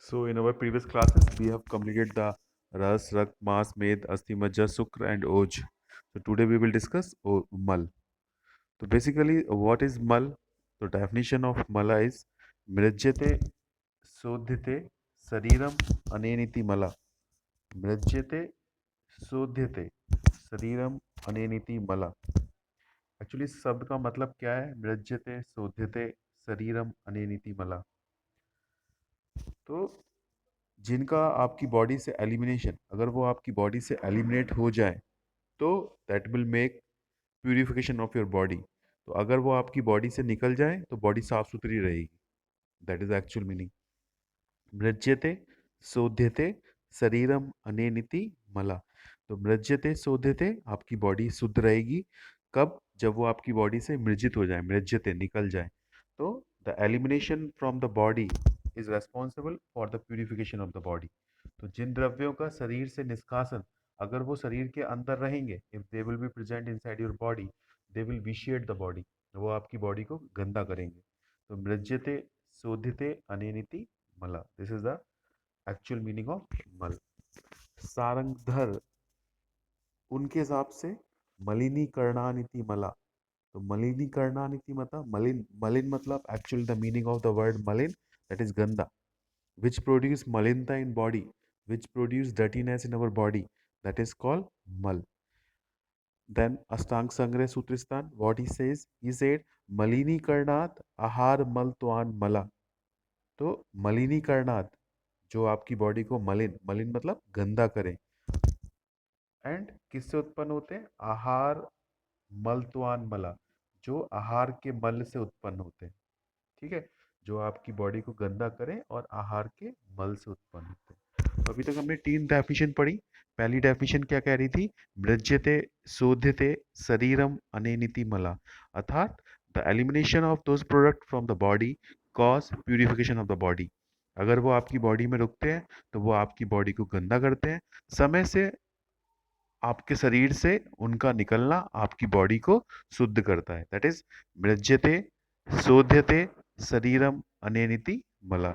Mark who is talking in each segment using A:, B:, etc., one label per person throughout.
A: So in our previous classes, we have completed the Ras, Rakt, Mas, Med, Asti, Majja, Sukra and Oj. So today we will discuss Mal. So basically, what is Mal? The definition of Mala is Mrajyate Sodhyate Sariram Aneniti Mala. Mrajyate Sodhyate Sariram Aneniti Mala. Actually इस शब्द का मतलब क्या है? मृज्यते शोध्यते शरीरम अनेनिति मला. तो जिनका आपकी बॉडी से एलिमिनेशन, अगर वो आपकी बॉडी से एलिमिनेट हो जाए तो that will make purification of your body. तो अगर वो आपकी बॉडी से निकल जाए तो बॉडी साफ सुथरी रहेगी. That is actual meaning. मृज्यते शोध्यते शरीरम अनेनिति मला. तो मृज्यते शोध्यते, आपकी बॉडी शुद्ध रहेगी. कब? जब वो आपकी बॉडी से मृजित हो जाए, मृज्यते निकल जाए. तो the elimination from the body is responsible for the purification of the body. तो जिन द्रव्यों का शरीर से निष्कासन, अगर वो शरीर के अंदर रहेंगे, if they will be present inside your body, they will vitiate the body. वो आपकी बॉडी को गंदा करेंगे. तो मृज्यते शोध्यते अनेनिति मला. This is the actual meaning of मल. सारंगधर, उनके हिसाब से मलिनीकरणानिति मला. तो मलिनीकरणानिति मतलब मलिन. मलिन मतलब actually the meaning of the word मलिन, दैट इज गंदा. which produce malinta in body, which produce dirtiness in our body, that is called mal. Then Astang Sangreh Sutristan, what he says, he said malini karnat ahar mal twan mala. तो मलिनी करनात, जो आपकी body को मलिन, मलिन मतलब गंदा करें. एंड किससे उत्पन्न होते हैं? आहार मलत्वान मला, जो आहार के मल से उत्पन्न होते हैं. ठीक है, जो आपकी बॉडी को गंदा करें और आहार के मल से उत्पन्न होते हैं. तो अभी तक हमने 3 डेफिनेशन पढ़ी. पहली डेफिनेशन क्या कह रही थी? मृज्यते शोध्यते शरीरम अनेनिति मला, अर्थात the elimination of those product from the body cause purification of the body. अगर वो आपकी बॉडी में रुकते हैं तो वो आपकी बॉडी को गंदा करते हैं. समय से आपके शरीर से उनका निकलना आपकी बॉडी को शुद्ध करता है. दैट इज मृज्यते शोध्यते शरीरम अनेनिति मला.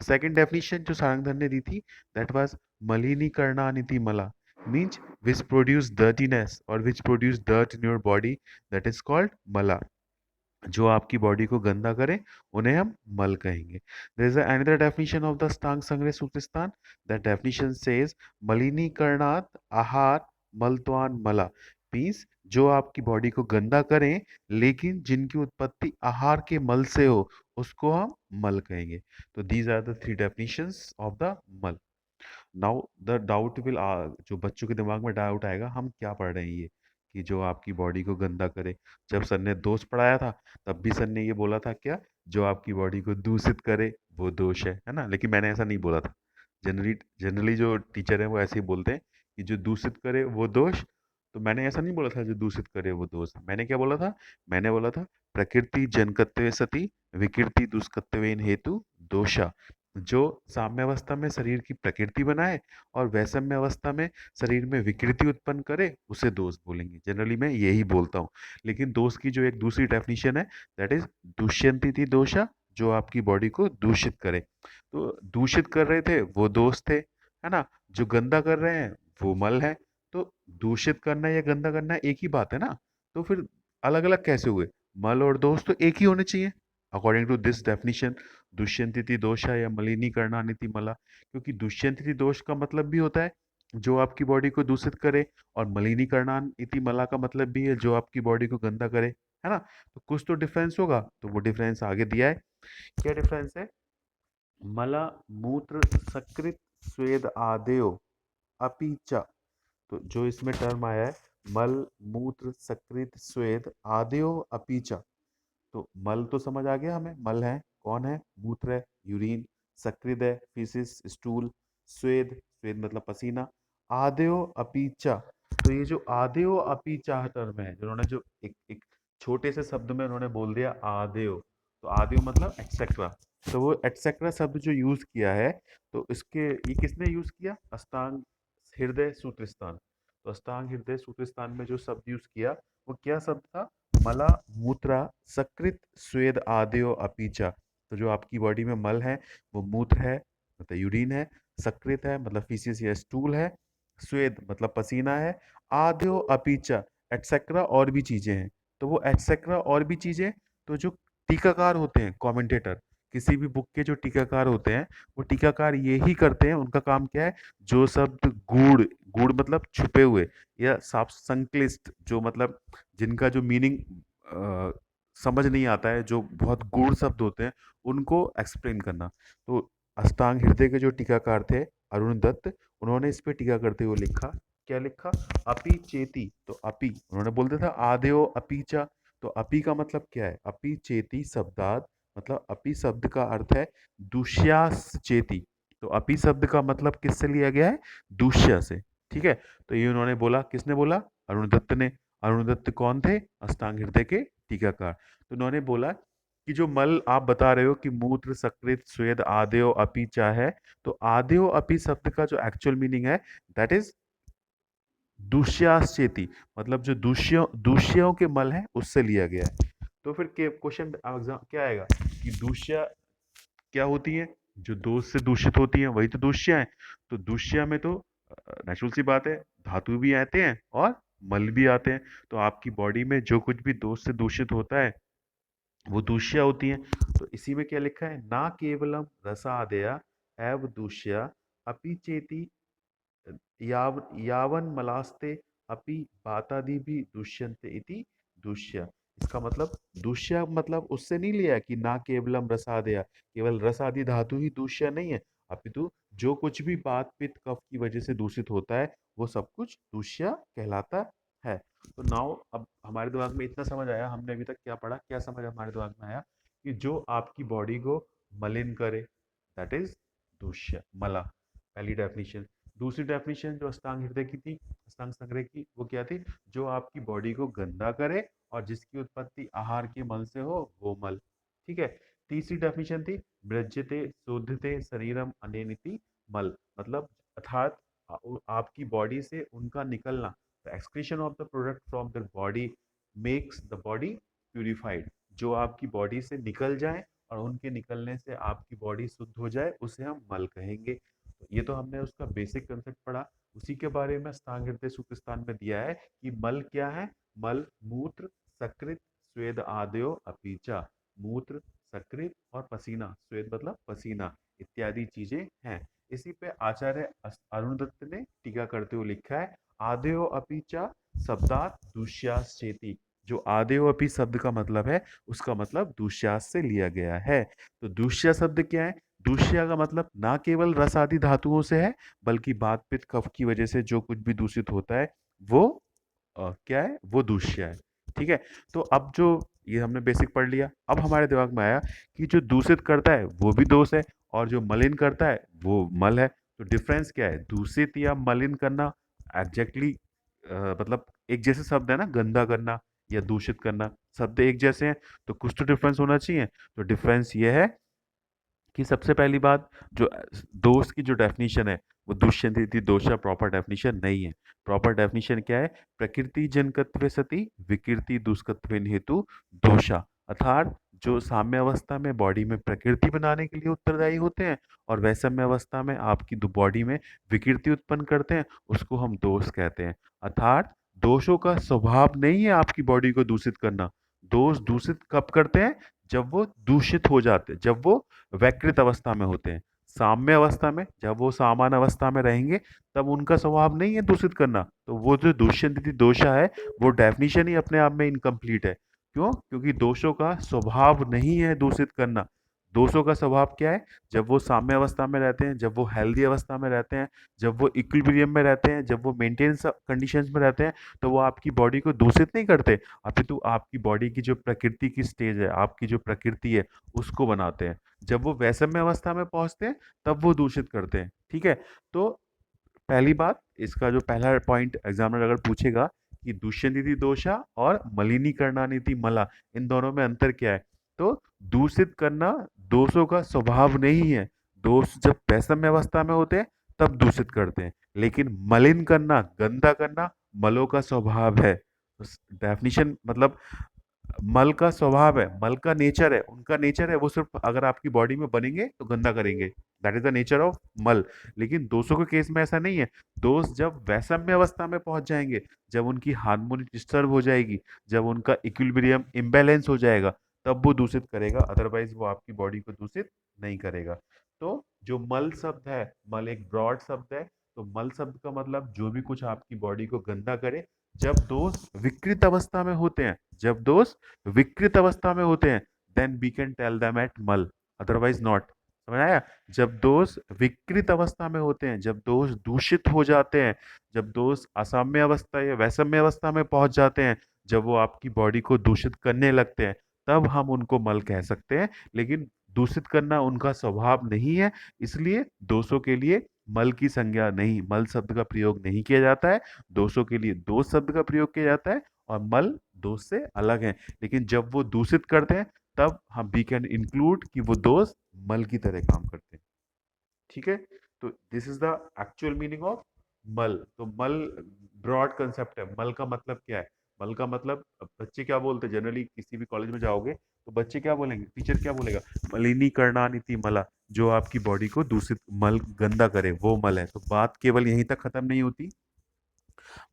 A: सेकंड डेफिनेशन जो सारंगधर ने दी थी, दैट वाज मलिनीकरणानिति मला, मीन्स विच प्रोड्यूस डर्टीनेस और which produce dirt in your body, that is called मला. जो आपकी बॉडी को गंदा करे उन्हें हम मल कहेंगे. There is another definition of the स्थांग संग्रह सूत्रिस्तान. दैट डेफिनेशन सेज मलिनीकरणात आहार मलत्वान मला, मीन्स जो आपकी बॉडी को गंदा करें लेकिन जिनकी उत्पत्ति आहार के मल से हो, उसको हम मल कहेंगे. तो these are the 3 definitions of the mal. Now the doubt will, जो बच्चों के दिमाग में डाउट आएगा, हम क्या पढ़ रहे हैं ये, कि जो आपकी बॉडी को गंदा करे. जब सर ने दोष पढ़ाया था तब भी सर ने ये बोला था क्या? जो आपकी बॉडी को दूषित करे वो दोष है ना. लेकिन मैंने ऐसा नहीं बोला था. जनरली जनरली जो टीचर है वो ऐसे ही बोलते हैं कि जो दूषित करे वो दोष. तो मैंने ऐसा नहीं बोला था जो दूषित करे वो दोष. मैंने क्या बोला था? मैंने बोला था प्रकृति जनकत्वे सती विकृति दुष्कत्वेन हेतु दोषा. जो साम्यावस्था में शरीर की प्रकृति बनाए और वैषम्य अवस्था में शरीर में विकृति उत्पन्न करे, उसे दोष बोलेंगे. जनरली मैं यही बोलता हूँ. लेकिन दोष की जो एक दूसरी डेफिनेशन है, दैट इज दुष्यंती दोषा, जो आपकी बॉडी को दूषित करे. तो दूषित कर रहे थे वो दोष थे, है ना. जो गंदा कर रहे हैं वो मल है. तो दूषित करना या गंदा करना एक ही बात है ना. तो फिर अलग अलग कैसे हुए? मल और दोष तो एक ही होने चाहिए अकॉर्डिंग टू दिस डेफिनेशन. दुष्यंती दोषा या मलिनीकरणानिति मला. क्योंकि दुष्यंती दोष का मतलब भी होता है जो आपकी बॉडी को दूषित करे, और मलिनीकरणानिति मला का मतलब भी है जो आपकी बॉडी को गंदा करे, है ना. तो कुछ तो डिफरेंस होगा. तो वो डिफरेंस आगे दिया है. क्या डिफरेंस है? मल मूत्र सकृत स्वेद आदेयो अपि च. तो जो इसमें टर्म आया है, मल मूत्र सकृत स्वेद आदेयो अपि च. तो मल तो समझ आ गया हमें. मल है कौन है? मूत्र है, यूरिन. सकृत है, फीसिस, स्टूल. स्वेद, स्वेद मतलब पसीना. आदेयो अपि च. तो ये जो आदेयो अपि च टर्म है, जिन्होंने जो एक एक छोटे से शब्द में उन्होंने बोल दिया आदेयो. तो आदेयो मतलब एक्सेट्रा. तो वो एक्सेट्रा शब्द जो यूज किया है, तो इसके ये किसने यूज किया? अष्टांग हृदय सूत्रस्थान. तो अष्टांग हृदय सूत्रस्थान में जो शब्द यूज किया वो क्या शब्द था? मला मूत्रा सकृत स्वेद आदेयो अपीचा. तो जो आपकी बॉडी में मल है वो मूत्र है, मतलब यूरिन है, सकृत है मतलब फीसिस या स्टूल है, स्वेद मतलब पसीना है, आद्यो अपीचा एटसेट्रा और भी चीजें हैं। तो वो एटसेट्रा और भी चीजें, तो जो टीकाकार होते हैं, कमेंटेटर, किसी भी बुक के जो टीकाकार होते हैं, वो टीकाकार ये ही करते हैं, उनका काम क्या है, जो शब्द गूढ़, गूढ़ मतलब छुपे हुए, या साफ संक्लिष्ट, जो मतलब जिनका जो मीनिंग समझ नहीं आता है, जो बहुत गूढ़ शब्द होते हैं, उनको एक्सप्लेन करना। तो अष्टांग हृदय के जो टीकाकार थे, अरुण दत्त, उन्होंने इस पे टीका करते हुए लिखा, क्या लिखा, अपी चेती। तो अपी उन्होंने बोल दिया था आदेयो अपीचा। तो अपी का मतलब क्या है, अपी चेती शब्दात, मतलब अपी शब्द का अर्थ है दुष्यास चेती। तो अपी शब्द का मतलब किससे लिया गया है, दूष्य से। ठीक है, तो ये उन्होंने बोला, किसने बोला, अरुण दत्त ने। अरुण दत्त कौन थे, अष्टांग हृदय के टीकाकार। तो उन्होंने बोला कि जो मल आप बता रहे हो कि मूत्र सकृत स्वेद आदेयो अपीचा है, तो आदेयो अपी शब्द का जो एक्चुअल मीनिंग है, दैट इज दूष्याश्चेती, मतलब जो दूष्यों के मल है उससे लिया गया है। तो फिर क्वेश्चन एग्जाम क्या आएगा कि दूष्य क्या होती है, जो दोष से दूषित होती है वही तो दूष्य है। तो दूष्य में तो नेचुरल सी बात है, धातु भी आते हैं और मल भी आते हैं। तो आपकी बॉडी में जो कुछ भी दोष से दूषित होता है वो दूष्य होती हैं। तो इसी में क्या लिखा है, ना केवलम रसादया एव दूष्या अपि चेति यावन मलास्ते अपि बातादि भी दुष्यन्ते इति दुष्य। इसका मतलब दुष्य मतलब उससे नहीं लिया कि ना केवलम रसादया, केवल रस आदि धातु ही दूष्य नहीं है, अपितु जो कुछ भी बात पित्त कफ की वजह से दूषित होता है वो सब कुछ दूष्य कहलाता है। तो नाउ अब हमारे दिमाग में इतना समझ आया, हमने अभी तक क्या पढ़ा, क्या समझ हमारे दिमाग में आया कि जो आपकी बॉडी को मलिन करे, दैट इज दूष्य, मला, पहली डेफिनेशन। दूसरी डेफिनेशन जो अष्टांग हृदय की थी, अष्टांग संग्रह की, वो क्या थी, जो आपकी बॉडी को गंदा करे और जिसकी उत्पत्ति आहार के मल से हो वो मल। ठीक है। तीसरी डेफिनेशन थी मृज्यते शोधते शरीरम अनेनिति मल, मतलब अर्थात आपकी बॉडी से उनका निकलना, the excretion of the product from the body makes the body purified. जो आपकी बॉडी से निकल जाए और उनके निकलने से आपकी बॉडी शुद्ध हो जाए उसे हम मल कहेंगे। तो ये तो हमने उसका बेसिक कंसेप्ट पढ़ा। उसी के बारे में अष्टांग हृदय सूत्र स्थान में दिया है कि मल क्या है, मल मूत्र सकृत स्वेद आदयो अपीचा, मूत्र सकृत और पसीना, स्वेद मतलब पसीना, इत्यादि चीजें हैं। इसी पे आचार्य अरुण दत्त ने टीका करते हुए लिखा है, आदयो अपीचा शब्दात दुष्यास चेती। जो आदेव अपी शब्द का मतलब है, उसका मतलब दूष्यास से लिया गया है। तो दूष्य शब्द क्या है, दूष्य का मतलब ना केवल रस आदि धातुओं से है, बल्कि बात पित्त कफ की वजह से जो कुछ भी दूषित होता है वो क्या है, वो दूष्य है। ठीक है। तो अब जो ये हमने बेसिक पढ़ लिया, अब हमारे दिमाग में आया कि जो दूषित करता है वो भी दोष है और जो मलिन करता है वो मल है। तो डिफरेंस क्या है, दूषित या मलिन करना एग्जैक्टली मतलब एक जैसे शब्द है ना, गंदा करना या दूषित करना, शब्द एक जैसे हैं, तो कुछ तो डिफरेंस होना चाहिए। तो डिफरेंस ये है कि सबसे पहली बात, जो दोष की जो डेफिनेशन है वो दुष्यंती दोषा प्रॉपर डेफिनेशन नहीं है। प्रॉपर डेफिनेशन क्या है, प्रकृति जनकत्व सती विकृति दुष्कत्व हेतु दोषा, अर्थात जो साम्य अवस्था में बॉडी में प्रकृति बनाने के लिए उत्तरदायी होते हैं और वैषम्य अवस्था में आपकी बॉडी में विकृति उत्पन्न करते हैं, उसको हम दोष कहते हैं। अर्थात दोषों का स्वभाव नहीं है आपकी बॉडी को दूषित करना। दोष दूषित कब करते हैं, जब वो दूषित हो जाते हैं, जब वो वैकृत अवस्था में होते हैं। साम्य अवस्था में, जब वो सामान्य अवस्था में रहेंगे, तब उनका स्वभाव नहीं है दूषित करना। तो वो जो दुष्यंती दोषा है, वो डेफिनेशन ही अपने आप में इनकम्प्लीट है। क्यों, क्योंकि दोषों का स्वभाव नहीं है दूषित करना। दोषों का स्वभाव क्या है, जब वो साम्य अवस्था में रहते हैं, जब वो हेल्दी अवस्था में रहते हैं, जब वो इक्विलिब्रियम में रहते हैं, जब वो मेंटेनेंस कंडीशंस में रहते हैं, तो वो आपकी बॉडी को दूषित नहीं करते, अपितु आपकी बॉडी की जो प्रकृति की स्टेज है, आपकी जो प्रकृति है, उसको बनाते हैं। जब वो वैषम्य अवस्था में पहुंचते हैं, तब वो दूषित करते हैं। ठीक है। तो पहली बात, इसका जो पहला पॉइंट एग्जामिनर अगर पूछेगा कि दुष्यंती दोषा और मलिनीकरणानिति मला, इन दोनों में अंतर क्या है, तो दूषित करना दोषों का स्वभाव नहीं है। दोष जब वैषम्य अवस्था में होते हैं तब दूषित करते हैं, लेकिन मलिन करना, गंदा करना, मलों का स्वभाव है। डेफिनेशन मतलब मल का स्वभाव है, मल का नेचर है, उनका नेचर है, वो सिर्फ अगर आपकी बॉडी में बनेंगे तो गंदा करेंगे। That is the nature of मल। लेकिन दोषों के केस में ऐसा नहीं है। दोष जब वैषम्य अवस्था में पहुंच जाएंगे, जब उनकी हार्मोनी डिस्टर्ब हो जाएगी, जब उनका इक्विलिब्रियम इम्बैलेंस हो जाएगा, तब वो दूषित करेगा, अदरवाइज वो आपकी बॉडी को दूषित नहीं करेगा। तो जो मल शब्द है, मल एक ब्रॉड शब्द है। तो मल शब्द का मतलब जो भी कुछ आपकी बॉडी को गंदा करे, जब दोष विकृत अवस्था में होते हैं, जब दोष विकृत अवस्था में होते हैं, then we can tell them at mal, otherwise not. समझ आया? जब दोष विकृत अवस्था में होते हैं, जब दोष दूषित हो जाते हैं, जब दोष असाम्य अवस्था या वैषम्य अवस्था में पहुंच जाते हैं, जब वो आपकी बॉडी को दूषित करने लगते हैं, तब हम उनको मल कह सकते हैं। लेकिन दूषित करना उनका स्वभाव नहीं है, इसलिए दोषों के लिए मल की संज्ञा नहीं, मल शब्द का प्रयोग नहीं किया जाता है। दोषों के लिए दोष शब्द का प्रयोग किया जाता है, और मल दोष से अलग है। लेकिन जब वो दूषित करते हैं, तब हम वी कैन इंक्लूड कि वो दोष मल की तरह काम करते हैं। ठीक है? तो this is the actual meaning of मल। तो मल ब्रॉड कंसेप्ट है। मल का मतलब क्या है? मल का मतलब, बच्चे क्या बोलते हैं जनरली, किसी भी कॉलेज में जाओगे तो बच्चे क्या बोलेंगे, टीचर क्या बोलेगा? मलिनीकरणानिति मला, जो आपकी बॉडी को दूषित, मल गंदा करे, वो मल है। तो बात केवल यहीं तक खत्म नहीं होती।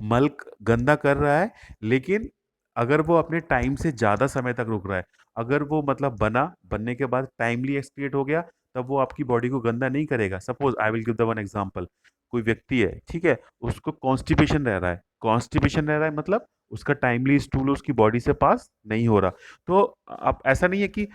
A: मल गंदा कर रहा है, लेकिन अगर वो अपने टाइम से ज्यादा समय तक रुक रहा है, अगर वो मतलब बनने के बाद टाइमली एक्सक्रिएट हो गया, तब वो आपकी बॉडी को गंदा नहीं करेगा। Suppose I will give the one example. कोई व्यक्ति है, ठीक है, उसको कॉन्स्टिपेशन रह रहा है। कॉन्स्टिपेशन रह रहा है मतलब उसका टाइमली स्टूल उसकी बॉडी से पास नहीं हो रहा। तो अब ऐसा नहीं है कि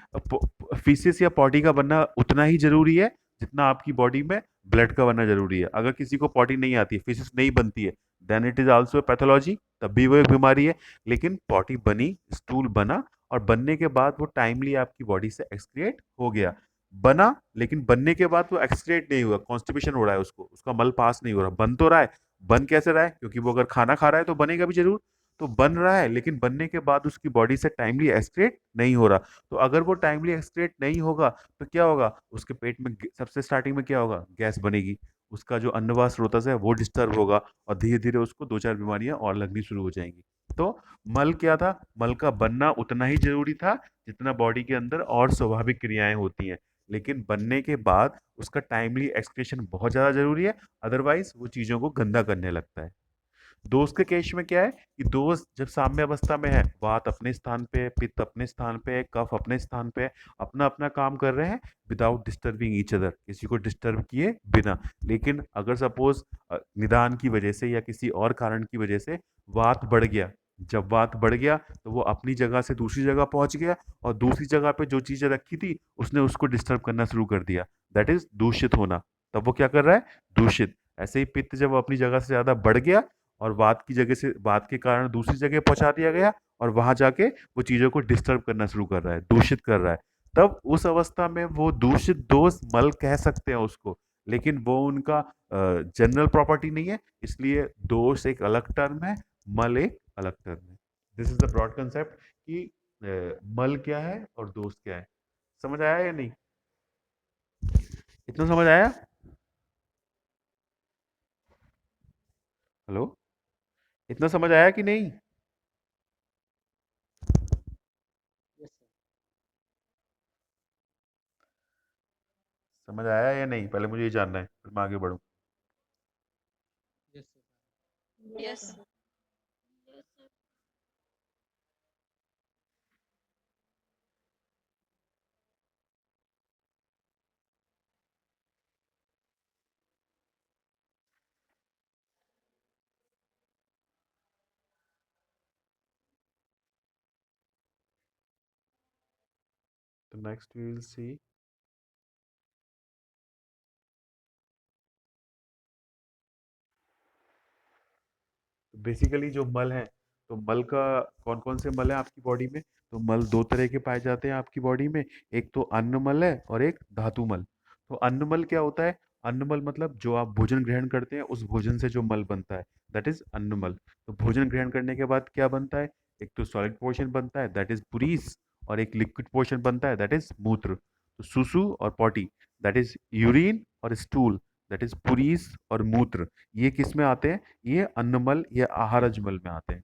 A: फीसिस या पॉटी का बनना उतना ही जरूरी है जितना आपकी बॉडी में ब्लड का बनना जरूरी है। अगर किसी को पॉटी नहीं आती है, फीसिस नहीं बनती है, then it is also pathology, तब भी वो एक बीमारी है। लेकिन पॉटी बनी, स्टूल बना, और बनने के बाद वो टाइमली आपकी बॉडी से एक्सक्रिएट हो गया। बना, लेकिन बनने के बाद वो एक्सक्रिएट नहीं हुआ, कॉन्स्टिपेशन हो रहा है, उसको उसका मल पास नहीं हो रहा। बन तो रहा है। बन कैसे रहा है? क्योंकि वो अगर खाना खा रहा है तो बनेगा भी जरूर। तो बन रहा है, लेकिन बनने के बाद उसकी बॉडी से टाइमली एक्सक्रिएट नहीं हो रहा। तो अगर वो टाइमली एक्सक्रिएट नहीं होगा, तो क्या होगा? उसके पेट में सबसे स्टार्टिंग में क्या होगा? गैस बनेगी। उसका जो अन्नवास स्रोतस है वो डिस्टर्ब होगा, और धीरे धीरे उसको दो चार बीमारियां और लगनी शुरू हो जाएंगी। तो मल क्या था? मल का बनना उतना ही जरूरी था जितना बॉडी के अंदर और स्वाभाविक क्रियाएं होती हैं। लेकिन बनने के बाद उसका टाइमली एक्सक्रीशन बहुत ज्यादा जरूरी है, अदरवाइज वो चीजों को गंदा करने लगता है। दोष के केस में क्या है कि दोष जब साम्य अवस्था में है, वात अपने स्थान पे है, पित्त अपने स्थान पे है, कफ अपने स्थान पे है, अपना अपना काम कर रहे हैं, विदाउट डिस्टर्बिंग ईच अदर, किसी को डिस्टर्ब किए बिना। लेकिन अगर सपोज निदान की वजह से या किसी और कारण की वजह से वात बढ़ गया, जब वात बढ़ गया तो वो अपनी जगह से दूसरी जगह पहुंच गया, और दूसरी जगह पे जो चीजें रखी थी उसने उसको डिस्टर्ब करना शुरू कर दिया। दैट इज दूषित होना। तब वो क्या कर रहा है? दूषित। ऐसे ही पित्त जब अपनी जगह से ज्यादा बढ़ गया, और बात की जगह से, बात के कारण दूसरी जगह पहुंचा दिया गया, और वहां जाके वो चीजों को डिस्टर्ब करना शुरू कर रहा है, दूषित कर रहा है। तब उस अवस्था में वो दूषित दोष मल कह सकते हैं उसको। लेकिन वो उनका जनरल प्रॉपर्टी नहीं है, इसलिए दोष एक अलग टर्म है, मल एक अलग टर्म है। This is the broad concept कि मल क्या है और दोष क्या है। समझ आया या नहीं? इतना समझ आया? हेलो? इतना समझ आया कि नहीं? समझ आया या नहीं, पहले मुझे ये जानना है, फिर मैं आगे बढ़ूँ।
B: Yes.
A: तो next we will see. Basically जो मल है, तो मल का कौन कौन से मल है आपकी बॉडी में? तो मल दो तरह के पाए जाते हैं आपकी बॉडी में। एक तो अन्न मल है और एक धातु मल। तो अन्न मल क्या होता है? अन्न मल मतलब जो आप भोजन ग्रहण करते हैं उस भोजन से जो मल बनता है, दैट इज अन्न मल। तो भोजन ग्रहण करने के बाद क्या बनता है? एक तो सॉलिड पोर्शन बनता है, दैट इज पुरीस, और एक लिक्विड पोर्शन बनता है, दैट इज मूत्र। तो सुसु और पॉटी, दैट इज यूरिन और स्टूल, दैट इज पुरीस और मूत्र। ये किस में आते हैं? ये अन्नमल या आहारज मल में आते हैं।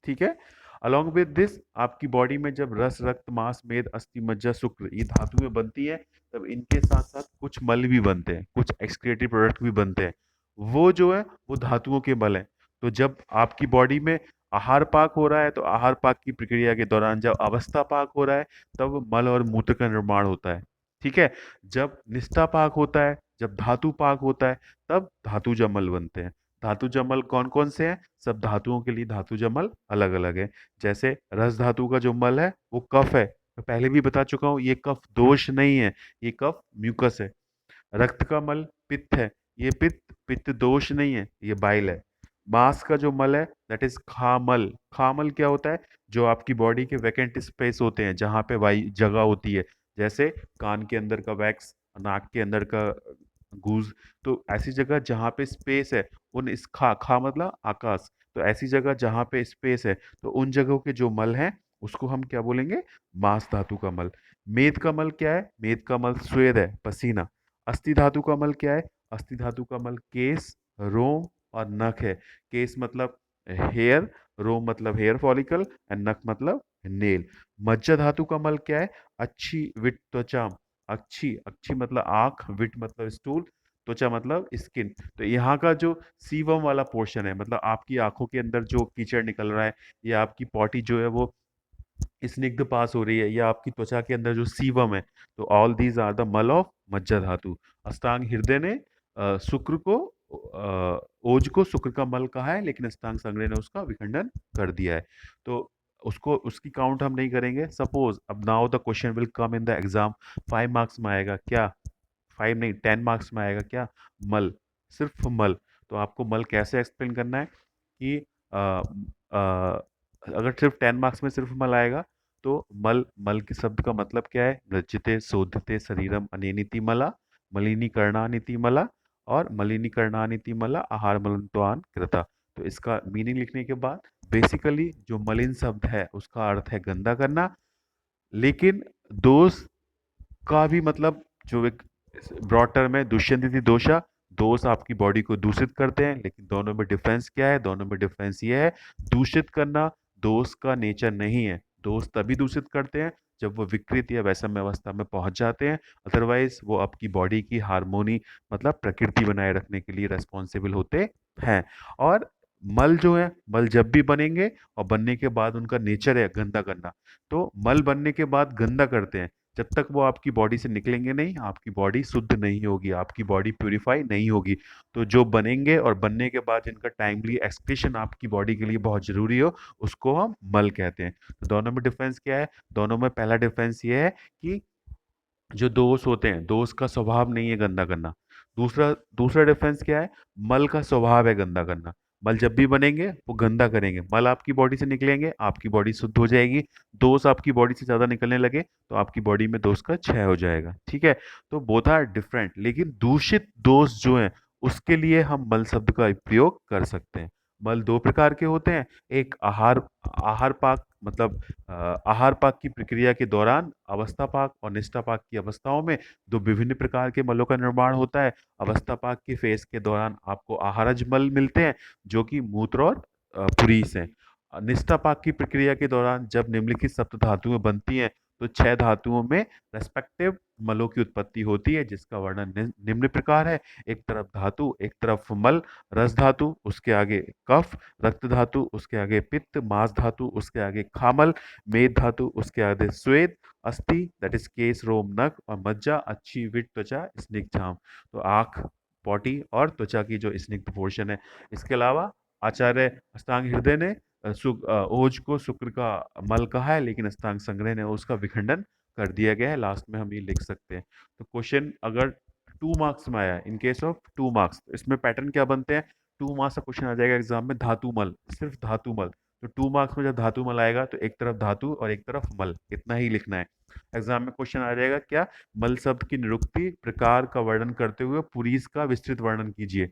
A: ठीक है? अलॉन्ग विद दिस आपकी बॉडी में जब रस, रक्त, मांस, मेद, अस्थि, मज्जा, शुक्र ये धातुएं बनती हैं, तब इनके साथ साथ कुछ मल भी बनते हैं, कुछ एक्सक्रीटरी प्रोडक्ट भी बनते हैं। वो जो है वो धातुओं के मल हैं। तो जब आपकी बॉडी में आहार पाक हो रहा है, तो आहार पाक की प्रक्रिया के दौरान जब अवस्था पाक हो रहा है, तब मल और मूत्र का निर्माण होता है। ठीक है। जब निष्ठा पाक होता है, जब धातु पाक होता है, तब धातु जमल बनते हैं। धातु जमल कौन कौन से हैं? सब धातुओं के लिए धातु जमल अलग अलग है। जैसे रस धातु का जो मल है वो कफ है, मैं पहले भी बता चुका हूँ, ये कफ दोष नहीं है, ये कफ म्यूकस है। रक्त का मल पित्त है, ये पित्त पित्त दोष नहीं है, ये बाइल है। मांस का जो मल है दैट इज खामल। खामल क्या होता है? जो आपकी बॉडी के वैकेंट स्पेस होते हैं, जहाँ पे वाई जगह होती है, जैसे कान के अंदर का वैक्स, नाक के अंदर का गूज, तो ऐसी जगह जहाँ पे स्पेस है, उन इस खा मतलब आकाश, तो ऐसी जगह जहाँ पे स्पेस है, तो उन जगहों के जो मल हैं उसको हम क्या बोलेंगे? मांस धातु का मल। मेद का मल क्या है? मेद का मल स्वेद है, पसीना। अस्थि धातु का मल क्या है? अस्थि धातु का मल केस, रोम और नख है। केस मतलब हेयर, रोम मतलब हेयर फॉलिकल एंड नख मतलब नेल। मज्जा धातु का मल क्या है? अच्छी विट त्वचा। अच्छी अच्छी मतलब आंख, विट मतलब स्टूल, त्वचा मतलब स्किन। तो यहाँ का जो सीवम वाला पोर्शन है, मतलब आपकी आंखों के अंदर जो कीचड़ निकल रहा है, या आपकी पॉटी जो है वो स्निग्ध पास हो रही है, या आपकी त्वचा के अंदर जो सीवम है, तो ऑल दीज आर द मल ऑफ मज्जा धातु। अष्टांग हृदय ने शुक्र को ओज को शुक्र का मल कहा है, लेकिन अष्टांग संग्रह ने उसका विखंडन कर दिया है। तो उसको उसकी काउंट हम नहीं करेंगे। सपोज अब now the question will come in the exam, 5 marks में आएगा क्या? 5 नहीं, 10 मार्क्स में आएगा क्या? मल, सिर्फ मल। तो आपको मल कैसे एक्सप्लेन करना है कि अगर सिर्फ 10 मार्क्स में सिर्फ मल आएगा, तो मल, मल के शब्द का मतलब क्या है? मृज्यते शोधते शरीरम अनेनिति मला, मलिनीकरणानिति मला, और मलिनीकरणानिति मला आहार मलत्वान कृता। तो इसका मीनिंग लिखने के बाद बेसिकली जो मलिन शब्द है उसका अर्थ है गंदा करना, लेकिन दोष का भी मतलब जो एक ब्रॉड टर्म है, दुष्यंती दोषा, दोष आपकी बॉडी को दूषित करते हैं। लेकिन दोनों में डिफरेंस क्या है? दोनों में डिफरेंस ये है, दूषित करना दोष का नेचर नहीं है। दोष तभी दूषित करते हैं जब वो विकृत या वैषम्य अवस्था में पहुंच जाते हैं, अदरवाइज वो आपकी बॉडी की हार्मोनी मतलब प्रकृति बनाए रखने के लिए रेस्पॉन्सिबल होते हैं। और मल जो है, मल जब भी बनेंगे और बनने के बाद उनका नेचर है गंदा करना, तो मल बनने के बाद गंदा करते हैं। जब तक वो आपकी बॉडी से निकलेंगे नहीं, आपकी बॉडी शुद्ध नहीं होगी, आपकी बॉडी प्यूरिफाई नहीं होगी। तो जो बनेंगे और बनने के बाद जिनका टाइमली एक्सक्रीशन आपकी बॉडी के लिए बहुत जरूरी हो, उसको हम मल कहते हैं। तो दोनों में डिफरेंस क्या है? दोनों में पहला डिफरेंस ये है कि जो दोष होते हैं, दोष का स्वभाव नहीं है गंदा करना। दूसरा दूसरा डिफरेंस क्या है? मल का स्वभाव है गंदा करना। मल जब भी बनेंगे वो गंदा करेंगे, मल आपकी बॉडी से निकलेंगे, आपकी बॉडी शुद्ध हो जाएगी। दोष आपकी बॉडी से ज्यादा निकलने लगे, तो आपकी बॉडी में दोष का क्षय हो जाएगा। ठीक है। तो बोथ आर डिफरेंट, लेकिन दूषित दोष जो है उसके लिए हम मल शब्द का प्रयोग कर सकते हैं। मल दो प्रकार के होते हैं। एक आहार आहार पाक मतलब आहार पाक की प्रक्रिया के दौरान अवस्था पाक और निष्ठा पाक की अवस्थाओं में दो विभिन्न प्रकार के मलों का निर्माण होता है। अवस्था पाक की फेज के दौरान आपको आहारज मल मिलते हैं, जो कि मूत्र और पुरीस हैं। निष्ठा पाक की प्रक्रिया के दौरान जब निम्नलिखित सप्त धातुएं बनती हैं, तो 6 धातुओं में रेस्पेक्टिव मलों की उत्पत्ति होती है, जिसका वर्णन निम्न प्रकार है। एक तरफ धातु, एक तरफ मल। रस धातु, उसके आगे कफ। रक्त धातु, उसके आगे पित्त। मांस धातु, उसके आगे खामल। मेद धातु, उसके आगे स्वेद। अस्थि दैट इज केस, रोम, नख। और मज्जा अच्छी विट त्वचा स्निग्ध झाम। तो आंख, पॉटी और त्वचा की जो स्निग्ध पोर्शन है। इसके अलावा आचार्य अष्टांग हृदय ने ओज को शुक्र का मल कहा है, लेकिन अष्टांग संग्रह ने उसका विखंडन कर दिया गया है। लास्ट में हम ये लिख सकते हैं। तो क्वेश्चन अगर 2 मार्क्स में आया, इन केस ऑफ 2 मार्क्स, इसमें पैटर्न क्या बनते हैं? 2 मार्क्स का क्वेश्चन आ जाएगा एग्जाम में, धातु मल, सिर्फ धातु मल। तो 2 मार्क्स में जब धातु मल आएगा, तो एक तरफ धातु और एक तरफ मल, इतना ही लिखना है। एग्जाम में क्वेश्चन आ जाएगा क्या? मल शब्द की निरुक्ति प्रकार का वर्णन करते हुए पुरीस का विस्तृत वर्णन कीजिए।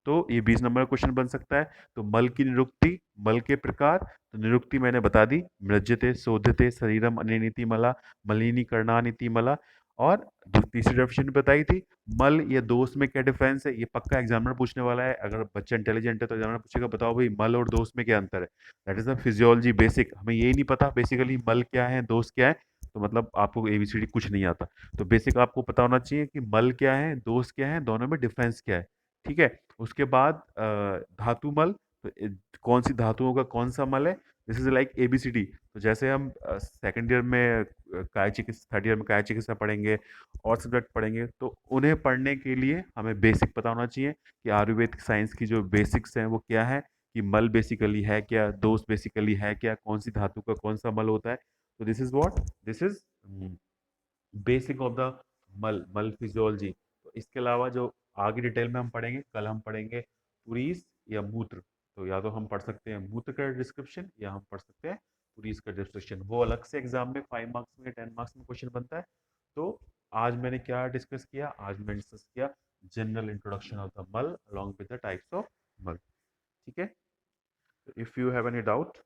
A: तो ये 20 नंबर का क्वेश्चन बन सकता है। तो मल की निरुक्ति, मल के प्रकार। तो निरुक्ति मैंने बता दी, मृज्यते शोध्यते शरीरम अनिति मला, मलिनीकरणानिति मला। और जो तीसरी डेफिनेशन बताई थी, मल या दोस्त में क्या डिफरेंस है, ये पक्का एग्जामिनर पूछने वाला है। अगर बच्चा इंटेलिजेंट है तो एग्जामिनर पूछेगा बताओ भाई मल और दोस्त में क्या अंतर है। That is the physiology basic. हमें यही नहीं पता बेसिकली मल क्या है दोस्त क्या है, तो मतलब आपको एबीसीडी कुछ नहीं आता। तो बेसिक आपको पता होना चाहिए कि मल क्या है दोस्त क्या है, दोनों में डिफरेंस क्या है। ठीक है। उसके बाद धातु मल, तो कौन सी धातुओं का कौन सा मल है, दिस इज लाइक एबीसीडी। तो जैसे हम सेकंड ईयर में काय चिकित्सा, थर्ड ईयर में काय चिकित्सा पढ़ेंगे और सब्जेक्ट पढ़ेंगे, तो उन्हें पढ़ने के लिए हमें बेसिक पता होना चाहिए कि आयुर्वेदिक साइंस की जो बेसिक्स हैं वो क्या है, कि मल बेसिकली है क्या, दोष बेसिकली है क्या, कौन सी धातु का कौन सा मल होता है। तो this is what, this is basic of the मल, मल फिजियोलॉजी। तो इसके अलावा जो आगे डिटेल में हम पढ़ेंगे, कल हम पढ़ेंगे पुरीस या मूत्र। तो या तो हम पढ़ सकते हैं मूत्र का डिस्क्रिप्शन या हम पढ़ सकते हैं पुरीस का डिस्क्रिप्शन। वो अलग से एग्जाम में 5 मार्क्स में 10 मार्क्स में क्वेश्चन बनता है। तो आज मैंने क्या डिस्कस किया, आज मैंने डिस्कस किया जनरल इंट्रोडक्शन ऑफ द मल along with the types of मल। ठीक है। If you have any doubt